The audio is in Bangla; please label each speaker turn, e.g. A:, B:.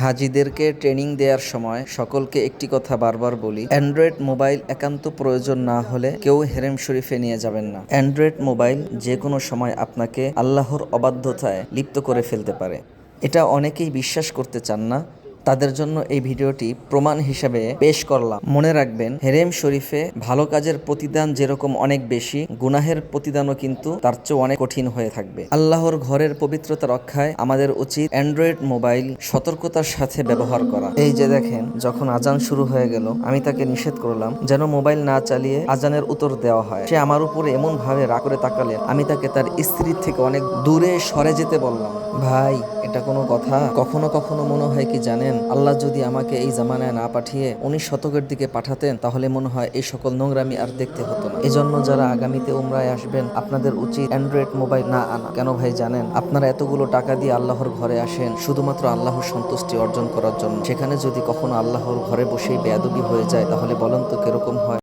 A: হাজিদেরকে ট্রেনিং দেওয়ার সময় সকলকে একটি কথা বারবার বলি, অ্যান্ড্রয়েড মোবাইল একান্ত প্রয়োজন না হলে কেউ হেরেম শরীফে নিয়ে যাবেন না। অ্যান্ড্রয়েড মোবাইল যে কোনো সময় আপনাকে আল্লাহর অবাধ্যতায় লিপ্ত করে ফেলতে পারে। এটা অনেকেই বিশ্বাস করতে চান না, তাদের জন্য এই ভিডিওটি প্রমাণ হিসেবে পেশ করলাম। মনে রাখবেন, হেরেম শরীফে ভালো কাজের প্রতিদান যেরকম অনেক বেশি, গুনাহের প্রতিদানও কিন্তু তার চেয়ে অনেক কঠিন হয়ে থাকবে। আল্লাহর ঘরের পবিত্রতা রক্ষায় আমাদের উচিত অ্যান্ড্রয়েড মোবাইল সতর্কতার সাথে ব্যবহার করা। এই যে দেখেন, যখন আজান শুরু হয়ে গেল, আমি তাকে নিষেধ করলাম যেন মোবাইল না চালিয়ে আজানের উত্তর দেওয়া হয়। সে আমার উপরে এমন ভাবে রাগ করে তাকালেন, আমি তাকে তার স্ত্রীর থেকে অনেক দূরে সরে যেতে বললাম। ভাই, এটা কোনো কথা? কখনো কখনো মনে হয় কি জানেন, আল্লাহ যদি আমাকে এই জামানায় না পাঠিয়ে 19 শতকের দিকে পাঠাতেন, তাহলে মনে হয় এই সকল নোংরামি আর দেখতে হতো না। এজন্য যারা আগামীতে উমরায় আসবেন, আপনাদের উচিত অ্যান্ড্রয়েড মোবাইল না আনা। কেন ভাই জানেন, আপনারা এতগুলো টাকা দিয়ে আল্লাহর ঘরে আসেন শুধুমাত্র আল্লাহর সন্তুষ্টি অর্জন করার জন্য। সেখানে যদি কখনো আল্লাহর ঘরে বসেই বেয়াদবি হয়ে যায়, তাহলে বলেন তো কিরকম হয়?